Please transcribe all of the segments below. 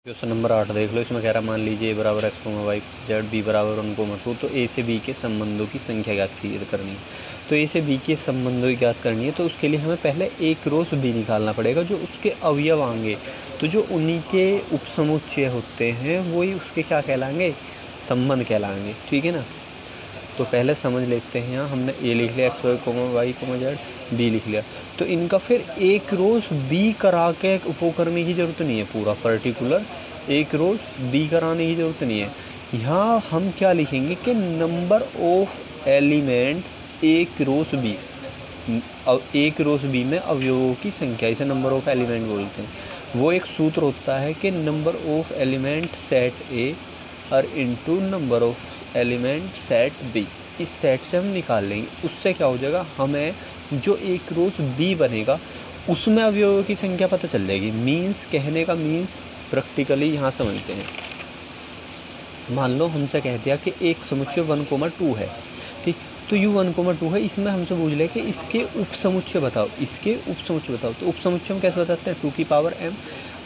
Question number 8 देख लो। इसमें कह रहा मान लीजिए a बराबर x वाई जेड बी बराबर 1,2 तो a से b के संबंधों की संख्या ज्ञात करनी है। तो a से b के संबंधों की ज्ञात करनी है तो उसके लिए हमें पहले a क्रॉस b निकालना पड़ेगा जो उसके अवयव आएंगे। तो जो उन्हीं के उपसमुच्चय होते हैं वही उसके क्या कहलाएंगे, संबंध कहलाएंगे। ठीक है ना। तो पहले समझ लेते हैं। यहाँ हमने a लिख लिया x वाई जेड, b लिख लिया। तो इनका फिर a क्रॉस b करा के वो करने की ज़रूरत नहीं है, पूरा पर्टिकुलर a क्रॉस b कराने की ज़रूरत नहीं है। यहाँ हम क्या लिखेंगे कि number of element a cross b, a cross b में अवयवों की संख्या, इसे नंबर ऑफ एलिमेंट बोलते हैं। वो एक सूत्र होता है कि number of element set a और into number of element set b। इस सेट से हम निकाल लेंगे। उससे क्या हो जाएगा, हमें जो a क्रॉस b बनेगा उसमें अवयवों की संख्या पता चल जाएगी। मीन्स कहने का मीन्स प्रैक्टिकली यहाँ समझते हैं। मान लो हमसे कह दिया कि एक समुच्चय 1,2 है। ठीक, तो u 1,2 है। इसमें हमसे पूछ लिया कि इसके उपसमुच्चय बताओ, इसके उपसमुच्चय बताओ। तो उपसमुच्चय हम कैसे बताते हैं, 2 की पावर m।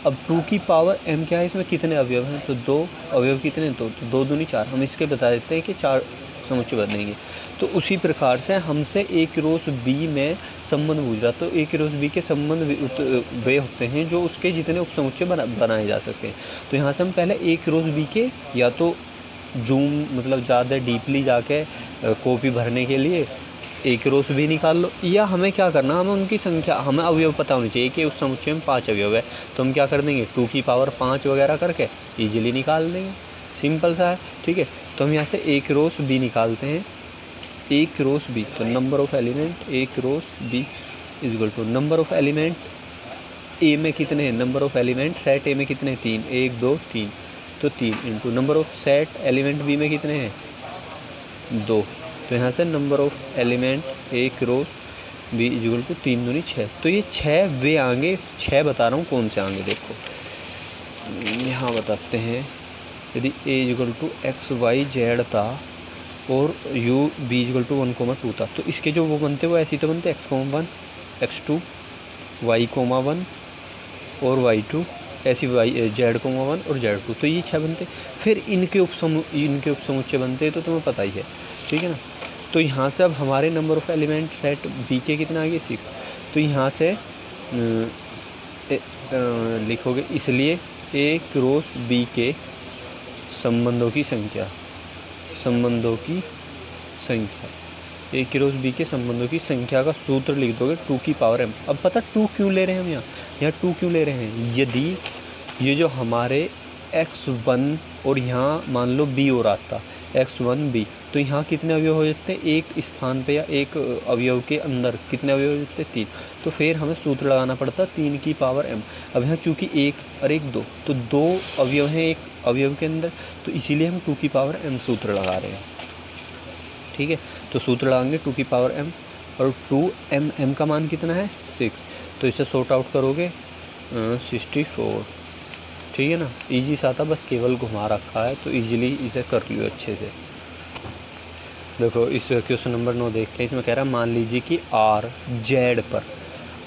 अब 2 की पावर m क्या है, इसमें कितने अवयव हैं, तो 2 अवयव कितने, तो 2 दूनी 4। हम इसके बता देते हैं कि 4 समुच्चय बनेंगे। तो उसी प्रकार से हमसे a क्रॉस b में संबंध पूछ रहा, तो a क्रॉस b के संबंध वे होते हैं जो उसके जितने उपसमुच्चय बनाए जा सकते हैं। तो यहाँ से हम पहले a क्रॉस b के या तो जूम मतलब ज़्यादा डीपली जाके कॉपी भरने के लिए a क्रॉस b निकाल लो, या हमें क्या करना, हमें उनकी संख्या, हमें अवयव पता होनी चाहिए कि उस समुच्चय में 5 अवयव है। तो हम क्या कर देंगे, 2 की पावर 5 वगैरह करके ईजिली निकाल देंगे। सिंपल सा है। ठीक है। तो हम यहाँ से a क्रॉस b निकालते हैं। a क्रॉस b, तो number of element a cross b is equal to number of element a में कितने हैं, number of element set a में कितने हैं, 3, 1 2 3, तो 3 into number of set element b में कितने हैं, 2। तो यहाँ से number of element a cross b is equal to 3 दूनी 6। तो ये 6 वे आएंगे। 6 बता रहा हूँ कौन से आएंगे, देखो यहाँ बताते हैं। यदि a is equal to X Y Z था और u b is equal to 1,2 था, तो इसके जो वो बनते वो ऐसे ही तो बनते, x,1 x2 y,1 और y2 ऐसी z,1 और z2। तो ये 6 बनते। फिर इनके उपसमुच्चय बनते तो तुम्हें पता ही है। ठीक है ना। तो यहाँ से अब हमारे number of element set b के कितना आ गए, 6। तो यहाँ से लिखोगे, इसलिए a क्रॉस b के संबंधों की संख्या a क्रॉस b के संबंधों की संख्या का सूत्र लिख दोगे 2 की पावर m। अब पता 2 क्यों ले रहे हैं हम यहाँ 2 क्यों ले रहे हैं, यदि ये जो हमारे x1 और यहाँ मान लो b और आता x1 b, तो यहाँ कितने अवयव हो जाते हैं, एक स्थान पे या एक अवयव के अंदर कितने अवयव हो जाते हैं, 3। तो फिर हमें सूत्र लगाना पड़ता 3 की पावर m। अब यहाँ चूँकि 1 और 1 2, तो 2 अवयव हैं एक अवयव के अंदर, तो इसीलिए हम 2 की पावर m सूत्र लगा रहे हैं। ठीक है। तो सूत्र लगाएंगे 2 की पावर m, और 2m का मान कितना है, 6। तो इसे सॉर्ट आउट करोगे 64। ठीक है ना। इजी सा था, बस केवल घुमा रखा है, तो इजीली इसे कर लियो अच्छे से। देखो इस क्वेश्चन नंबर 9 देखते हैं। इसमें कह रहा है मान लीजिए कि r z पर।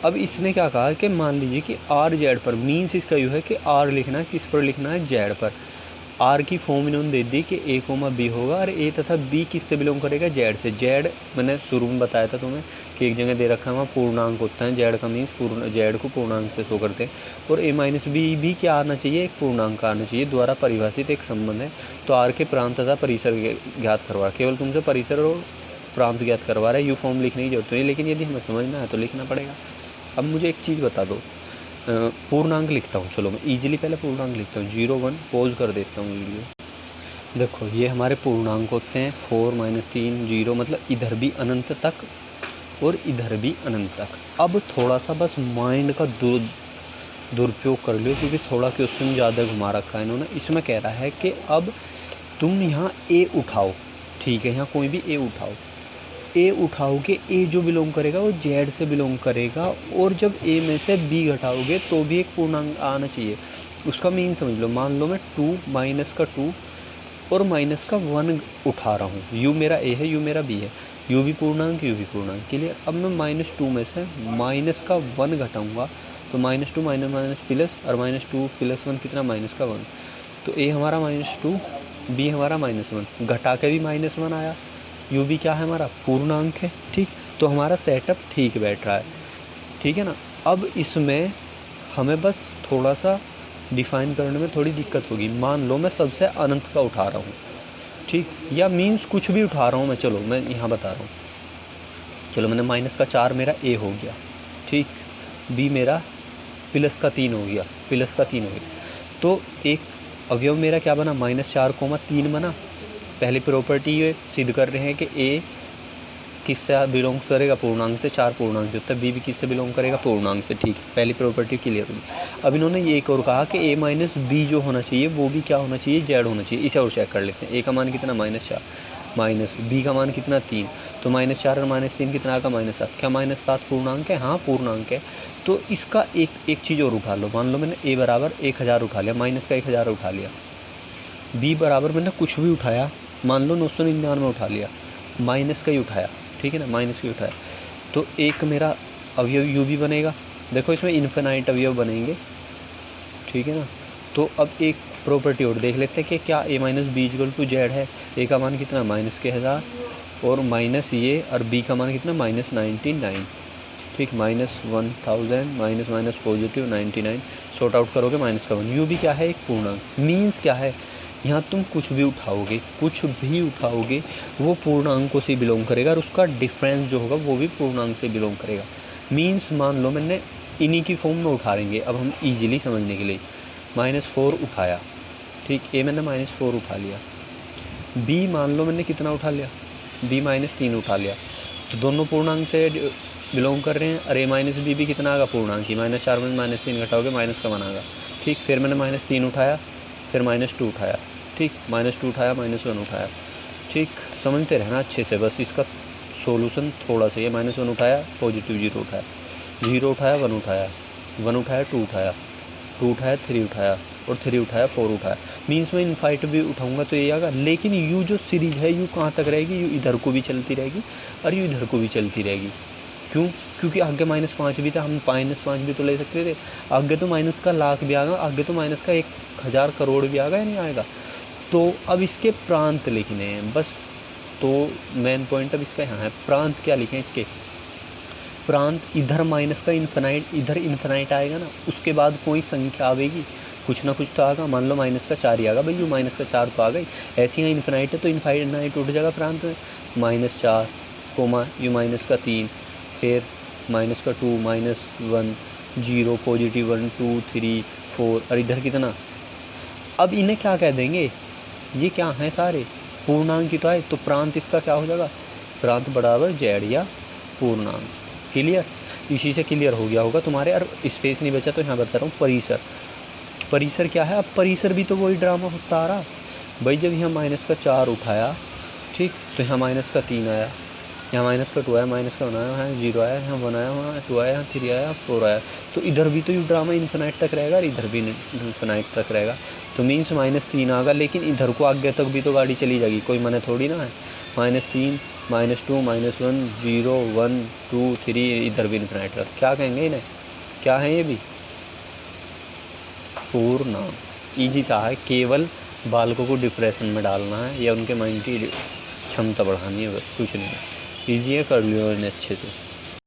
अब इसने क्या कहा कि मान लीजिए कि r z पर, मीन्स इसका यूँ है कि r लिखना है किस पर, लिखना है z पर। r की फॉर्म इन्होंने दे दी कि a, b होगा, और a तथा b किससे बिलोंग करेगा, z से। z मैंने शुरू में बताया था तुम्हें कि एक जगह दे रखा है वहाँ पूर्णांक होता है, z का मीन्स z को पूर्णांक से शो करते हैं। और a माइनस b भी क्या आना चाहिए, एक पूर्णांक आना चाहिए, द्वारा परिभाषित एक संबंध है। तो r के प्रांत तथा परिसर ज्ञात करवा, केवल तुमसे परिसर और प्रांत ज्ञात करवा रहा है, यू फॉर्म लिखने की जरूरत नहीं, लेकिन यदि हमें समझना है तो लिखना पड़ेगा। अब मुझे एक चीज़ बता दो, पूर्णांक लिखता हूँ। चलो मैं ईजिली पहले पूर्णांक लिखता हूँ। 0 1 पॉज कर देता हूँ वीडियो। देखो ये हमारे पूर्णांक होते हैं 4 -3 0, मतलब इधर भी अनंत तक और इधर भी अनंत तक। अब थोड़ा सा बस माइंड का दुरुपयोग कर लियो, क्योंकि थोड़ा क्वेश्चन ज़्यादा घुमा रखा है इन्होंने। इसमें कह रहा है कि अब तुम यहाँ a उठाओ। ठीक है, यहाँ कोई भी a उठाओ। a उठाओगे, a जो बिलोंग करेगा वो z से बिलोंग करेगा, और जब a में से b घटाओगे तो भी एक पूर्णांक आना चाहिए। उसका मीन समझ लो। मान लो मैं 2 माइनस का 2 और माइनस का 1 उठा रहा हूँ। u मेरा a है, u मेरा b है, u भी पूर्णांक u भी पूर्णांक। क्लियर। अब मैं -2 में से माइनस का 1 घटाऊँगा तो -2 माइनस माइनस प्लस, और -2 + 1 कितना, -1। तो ए हमारा -2, बी हमारा -1, घटा के भी -1 आया। यू भी क्या है हमारा, पूर्णांक है। ठीक, तो हमारा सेटअप ठीक बैठ रहा है। ठीक है ना। अब इसमें हमें बस थोड़ा सा डिफाइन करने में थोड़ी दिक्कत होगी। मान लो मैं सबसे अनंत का उठा रहा हूँ, ठीक, या मीन्स कुछ भी उठा रहा हूँ मैं, चलो मैं यहाँ बता रहा हूँ। चलो मैंने -4 मेरा ए हो गया, ठीक, बी मेरा +3 हो गया, +3 हो गया। तो एक अवयव मेरा क्या बना, -4, 3 बना। पहली प्रॉपर्टी ये सिद्ध कर रहे हैं कि ए किससे बिलोंग करेगा, पूर्णांक से, 4 पूर्णांक से, तब बी भी किससे बिलोंग करेगा, पूर्णांक से। ठीक, पहली प्रॉपर्टी क्लियर होगी। अब इन्होंने ये एक और कहा कि ए माइनस बी जो होना चाहिए वो भी क्या होना चाहिए, जेड होना चाहिए। इसे और चेक कर लेते हैं। ए का मान कितना, -4, माइनस बी का मान कितना, 3, तो -4 और -3 कितना आएगा, -7। क्या -7 पूर्णांक है, हाँ पूर्णांक है। तो इसका एक चीज़ और उठा लो। मान लो मैंने ए बराबर 1000 उठा लिया, माइनस का 1000 उठा लिया। बी बराबर मैंने कुछ भी उठाया, मान लो 999 उठा लिया, माइनस का ही उठाया। ठीक है ना, माइनस का ही उठाया। तो एक मेरा अवयव यू भी बनेगा। देखो इसमें इन्फिनाइट अवयव बनेंगे। ठीक है ना। तो अब एक प्रॉपर्टी और देख लेते हैं कि क्या A minus B equal to Z है। ए का मान कितना, -1000, और माइनस ये, और बी का मान कितना, -99। ठीक, -1000 माइनस माइनस +99, सॉर्ट आउट करोगे -1। यू भी क्या है, एक पूर्णांक। मीन्स क्या है, यहाँ तुम कुछ भी उठाओगे वो पूर्णांकों से बिलोंग करेगा, और उसका डिफरेंस जो होगा वो भी पूर्णांक से बिलोंग करेगा। मीन्स मान लो मैंने इन्हीं की फॉर्म में उठा लेंगे अब हम इजीली समझने के लिए। -4 उठाया, ठीक, ए मैंने -4 उठा लिया। बी मान लो मैंने कितना उठा लिया, बी -3 उठा लिया। तो दोनों पूर्णांक से बिलोंग कर रहे हैं। अरे माइनस बी भी कितना आएगा, पूर्णांक ही। -4 में -3 घटाओगे माइनस का मान आएगा। ठीक, फिर मैंने -3 उठाया, फिर -2 उठाया। ठीक, -2 उठाया, -1 उठाया। ठीक, समझते रहना अच्छे से, बस इसका सॉल्यूशन थोड़ा सा। ये -1 उठाया, पॉजिटिव 0 उठाया, 0 उठाया, 1 उठाया, 1 उठाया, 2 उठाया, 2 उठाया, 3 उठाया, और 3 उठाया, 4 उठाया। मीन्स में इनफाइट भी उठाऊंगा तो ये आएगा। लेकिन यू जो सीरीज है, यू कहाँ तक रहेगी, यू इधर को भी चलती रहेगी और यू इधर को भी चलती रहेगी। क्यों, क्योंकि आगे -5 भी था, हम -5 भी तो ले सकते थे। आगे तो माइनस का लाख भी आएगा, आगे तो माइनस का 1000 करोड़ भी आएगा या नहीं आएगा। तो अब इसके प्रांत लिखने हैं बस। तो मेन पॉइंट अब इसका यहाँ है, प्रांत क्या लिखें इसके। प्रांत इधर माइनस का इन्फिनाइट, इधर इन्फिनाइट आएगा ना, उसके बाद कोई संख्या आवेगी, कुछ ना कुछ तो आएगा। मान लो -4 ही आएगा भाई, यू -4 तो आ गई। ऐसे ही इन्फिनाइट है तो इन्फिनाइट उठ जाएगा प्रांत में। -4 कोमा यू -3, फिर -2 -1 0 +1 2 3 4, और इधर कितना। अब इन्हें क्या कह देंगे, ये क्या हैं सारे पूर्णांक ही तो है। तो प्रांत इसका क्या हो जाएगा, प्रांत बराबर जेड या पूर्णांक। क्लियर, इसी से क्लियर हो गया होगा तुम्हारे। और स्पेस नहीं बचा तो यहाँ बता रहा हूँ परिसर। परिसर क्या है, अब परिसर भी तो वही ड्रामा होता आ रहा भाई। जब यहाँ -4 उठाया, ठीक, तो यहाँ -3 आया, यहाँ -2 आया, -1 आया, यहाँ 0 आया, यहाँ 1 आया, वहाँ 2 आया, यहाँ 3 आया, 4 आया। तो इधर भी तो ये ड्रामा इन्फिनाइट तक रहेगा और इधर भी इन्फिनाइट तक रहेगा। तो मीन्स -3 आएगा, लेकिन इधर को आगे तक भी तो गाड़ी चली जाएगी, कोई मने थोड़ी ना है। -3 -2 -1 0 1 2 3, इधर भी इन्फिनाइट तक। क्या कहेंगे इन्हें, क्या है ये भी पूर्णांक। ईजी सा है, केवल बालकों को डिप्रेशन में डालना है या उनके माइंड की क्षमता बढ़ानी है, बस कुछ नहीं है। ईजी है, कर लियो इन्हें अच्छे से।